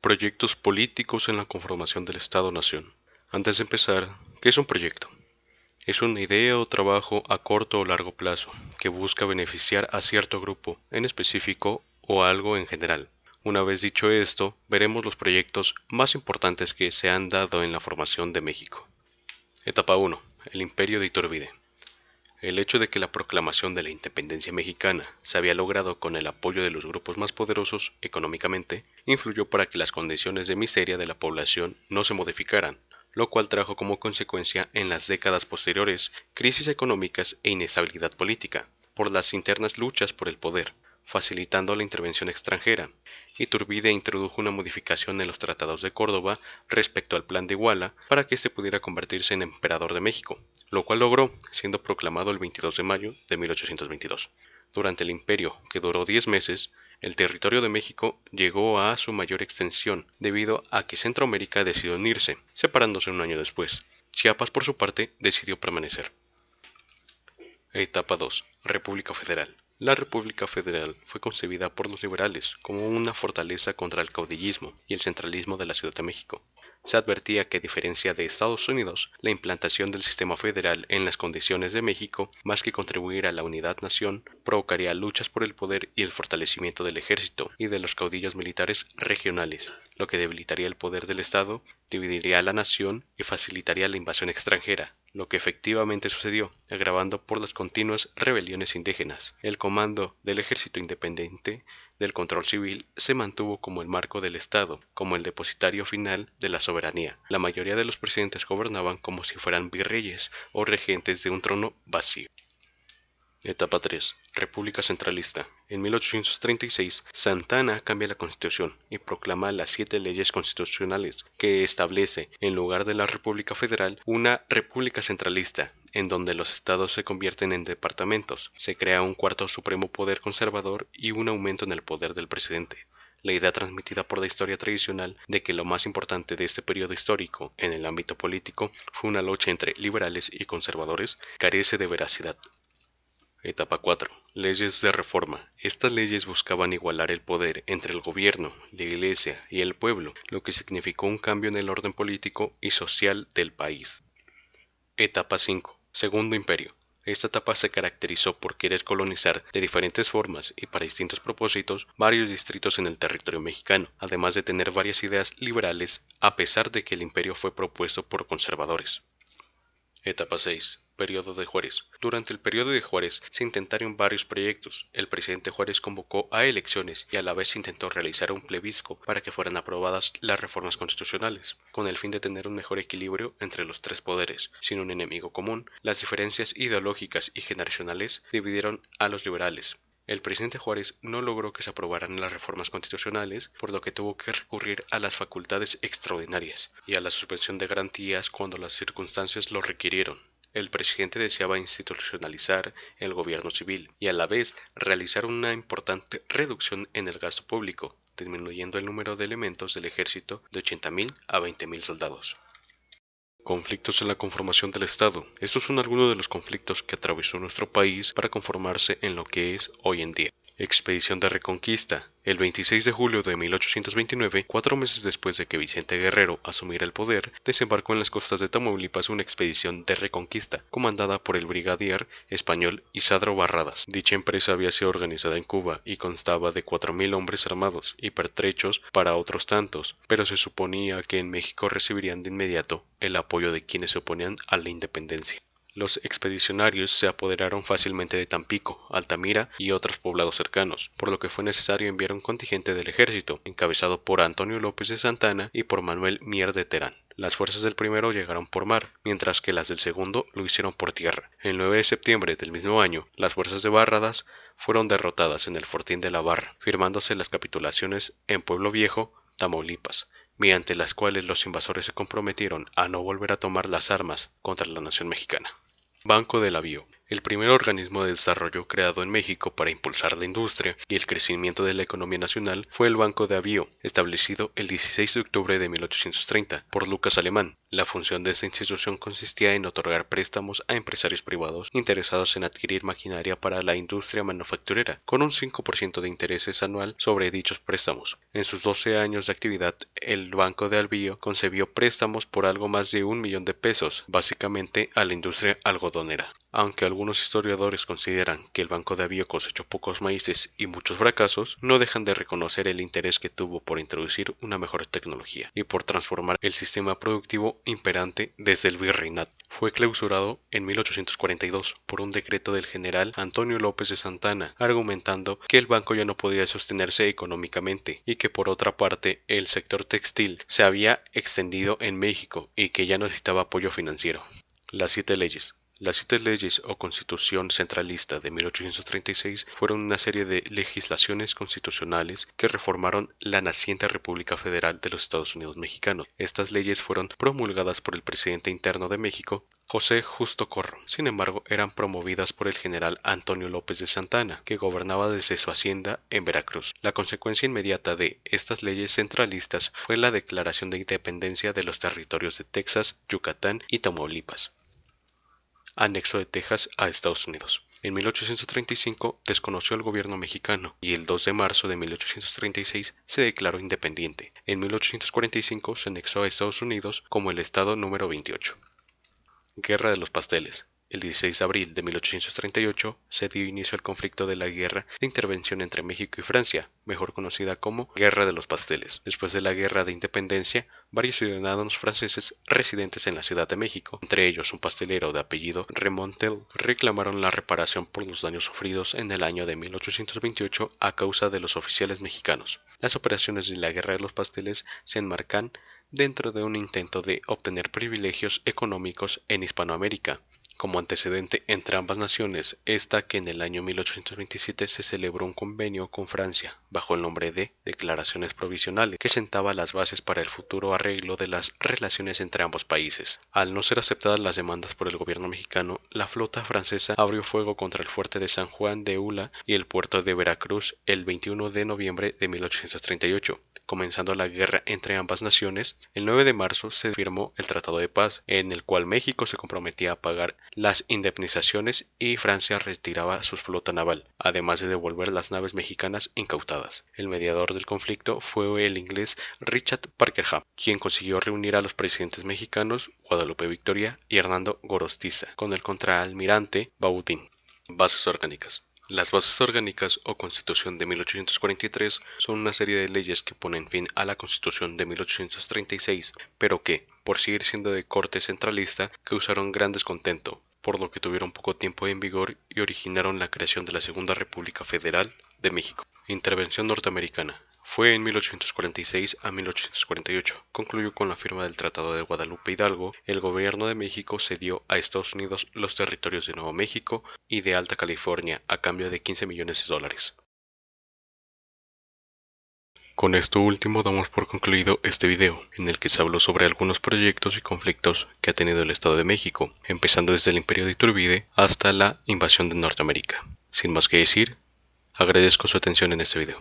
Proyectos políticos en la conformación del Estado-Nación. Antes de empezar, ¿qué es un proyecto? Es una idea o trabajo a corto o largo plazo que busca beneficiar a cierto grupo en específico o algo en general. Una vez dicho esto, veremos los proyectos más importantes que se han dado en la formación de México. Etapa 1. El Imperio de Iturbide. El hecho de que la proclamación de la independencia mexicana se había logrado con el apoyo de los grupos más poderosos económicamente influyó para que las condiciones de miseria de la población no se modificaran, lo cual trajo como consecuencia en las décadas posteriores crisis económicas e inestabilidad política, por las internas luchas por el poder, facilitando la intervención extranjera. Iturbide introdujo una modificación en los tratados de Córdoba respecto al Plan de Iguala para que éste pudiera convertirse en emperador de México, lo cual logró, siendo proclamado el 22 de mayo de 1822. Durante el imperio, que duró 10 meses, el territorio de México llegó a su mayor extensión debido a que Centroamérica decidió unirse, separándose un año después. Chiapas, por su parte, decidió permanecer. Etapa 2. República Federal. La República Federal fue concebida por los liberales como una fortaleza contra el caudillismo y el centralismo de la Ciudad de México. Se advertía que, a diferencia de Estados Unidos, la implantación del sistema federal en las condiciones de México, más que contribuir a la unidad-nación, provocaría luchas por el poder y el fortalecimiento del ejército y de los caudillos militares regionales, lo que debilitaría el poder del Estado, dividiría a la nación y facilitaría la invasión extranjera, lo que efectivamente sucedió, agravando por las continuas rebeliones indígenas. El comando del ejército independiente del control civil se mantuvo como el marco del Estado, como el depositario final de la soberanía. La mayoría de los presidentes gobernaban como si fueran virreyes o regentes de un trono vacío. Etapa 3. República Centralista. En 1836, Santa Anna cambia la Constitución y proclama las 7 leyes constitucionales, que establece, en lugar de la República Federal, una República Centralista, en donde los estados se convierten en departamentos. Se crea un cuarto supremo poder conservador y un aumento en el poder del presidente. La idea transmitida por la historia tradicional de que lo más importante de este periodo histórico en el ámbito político fue una lucha entre liberales y conservadores carece de veracidad. Etapa 4. Leyes de reforma. Estas leyes buscaban igualar el poder entre el gobierno, la iglesia y el pueblo, lo que significó un cambio en el orden político y social del país. Etapa 5. Segundo Imperio. Esta etapa se caracterizó por querer colonizar de diferentes formas y para distintos propósitos varios distritos en el territorio mexicano, además de tener varias ideas liberales, a pesar de que el imperio fue propuesto por conservadores. Etapa 6. Periodo de Juárez. Durante el periodo de Juárez se intentaron varios proyectos. El presidente Juárez convocó a elecciones y a la vez intentó realizar un plebiscito para que fueran aprobadas las reformas constitucionales, con el fin de tener un mejor equilibrio entre los tres poderes. Sin un enemigo común, las diferencias ideológicas y generacionales dividieron a los liberales. El presidente Juárez no logró que se aprobaran las reformas constitucionales, por lo que tuvo que recurrir a las facultades extraordinarias y a la suspensión de garantías cuando las circunstancias lo requirieron. El presidente deseaba institucionalizar el gobierno civil y a la vez realizar una importante reducción en el gasto público, disminuyendo el número de elementos del ejército de 80.000 a 20.000 soldados. Conflictos en la conformación del Estado. Estos son algunos de los conflictos que atravesó nuestro país para conformarse en lo que es hoy en día. Expedición de Reconquista. El 26 de julio de 1829, 4 meses después de que Vicente Guerrero asumiera el poder, desembarcó en las costas de Tamaulipas una expedición de reconquista, comandada por el brigadier español Isidro Barradas. Dicha empresa había sido organizada en Cuba y constaba de 4.000 hombres armados y pertrechos para otros tantos, pero se suponía que en México recibirían de inmediato el apoyo de quienes se oponían a la independencia. Los expedicionarios se apoderaron fácilmente de Tampico, Altamira y otros poblados cercanos, por lo que fue necesario enviar un contingente del ejército, encabezado por Antonio López de Santa Anna y por Manuel Mier de Terán. Las fuerzas del primero llegaron por mar, mientras que las del segundo lo hicieron por tierra. El 9 de septiembre del mismo año, las fuerzas de Barradas fueron derrotadas en el Fortín de la Barra, firmándose las capitulaciones en Pueblo Viejo, Tamaulipas, mediante las cuales los invasores se comprometieron a no volver a tomar las armas contra la nación mexicana. Banco del Avío. El primer organismo de desarrollo creado en México para impulsar la industria y el crecimiento de la economía nacional fue el Banco de Avío, establecido el 16 de octubre de 1830 por Lucas Alemán. La función de esta institución consistía en otorgar préstamos a empresarios privados interesados en adquirir maquinaria para la industria manufacturera, con un 5% de intereses anual sobre dichos préstamos. En sus 12 años de actividad, el Banco de Avío concedió préstamos por algo más de 1 millón de pesos, básicamente a la industria algodonera. Aunque algunos historiadores consideran que el Banco de Avío cosechó pocos maíces y muchos fracasos, no dejan de reconocer el interés que tuvo por introducir una mejor tecnología y por transformar el sistema productivo imperante desde el virreinato. Fue clausurado en 1842 por un decreto del general Antonio López de Santana, argumentando que el banco ya no podía sostenerse económicamente y que por otra parte el sector textil se había extendido en México y que ya no necesitaba apoyo financiero. Las 7 leyes. Las 7 leyes o Constitución Centralista de 1836 fueron una serie de legislaciones constitucionales que reformaron la naciente República Federal de los Estados Unidos Mexicanos. Estas leyes fueron promulgadas por el presidente interno de México, José Justo Corro. Sin embargo, eran promovidas por el general Antonio López de Santana, que gobernaba desde su hacienda en Veracruz. La consecuencia inmediata de estas leyes centralistas fue la declaración de independencia de los territorios de Texas, Yucatán y Tamaulipas. Anexo de Texas a Estados Unidos. En 1835 desconoció al gobierno mexicano y el 2 de marzo de 1836 se declaró independiente. En 1845 se anexó a Estados Unidos como el estado número 28. Guerra de los Pasteles. El 16 de abril de 1838 se dio inicio al conflicto de la Guerra de Intervención entre México y Francia, mejor conocida como Guerra de los Pasteles. Después de la Guerra de Independencia, varios ciudadanos franceses residentes en la Ciudad de México, entre ellos un pastelero de apellido Remontel, reclamaron la reparación por los daños sufridos en el año de 1828 a causa de los oficiales mexicanos. Las operaciones de la Guerra de los Pasteles se enmarcan dentro de un intento de obtener privilegios económicos en Hispanoamérica. Como antecedente entre ambas naciones está que en el año 1827 se celebró un convenio con Francia bajo el nombre de Declaraciones Provisionales que sentaba las bases para el futuro arreglo de las relaciones entre ambos países. Al no ser aceptadas las demandas por el gobierno mexicano, la flota francesa abrió fuego contra el fuerte de San Juan de Ula y el puerto de Veracruz el 21 de noviembre de 1838. Comenzando la guerra entre ambas naciones, el 9 de marzo se firmó el Tratado de Paz, en el cual México se comprometía a pagar las indemnizaciones y Francia retiraba su flota naval, además de devolver las naves mexicanas incautadas. El mediador del conflicto fue el inglés Richard Pakenham, quien consiguió reunir a los presidentes mexicanos Guadalupe Victoria y Hernando Gorostiza con el contraalmirante Baudin. Bases orgánicas. Las bases orgánicas o Constitución de 1843 son una serie de leyes que ponen fin a la Constitución de 1836, pero que, por seguir siendo de corte centralista, causaron gran descontento, por lo que tuvieron poco tiempo en vigor y originaron la creación de la Segunda República Federal de México. Intervención norteamericana. Fue en 1846 a 1848. Concluyó con la firma del Tratado de Guadalupe Hidalgo. El gobierno de México cedió a Estados Unidos los territorios de Nuevo México y de Alta California a cambio de 15 millones de dólares. Con esto último damos por concluido este video, en el que se habló sobre algunos proyectos y conflictos que ha tenido el Estado de México, empezando desde el Imperio de Iturbide hasta la invasión de Norteamérica. Sin más que decir, agradezco su atención en este video.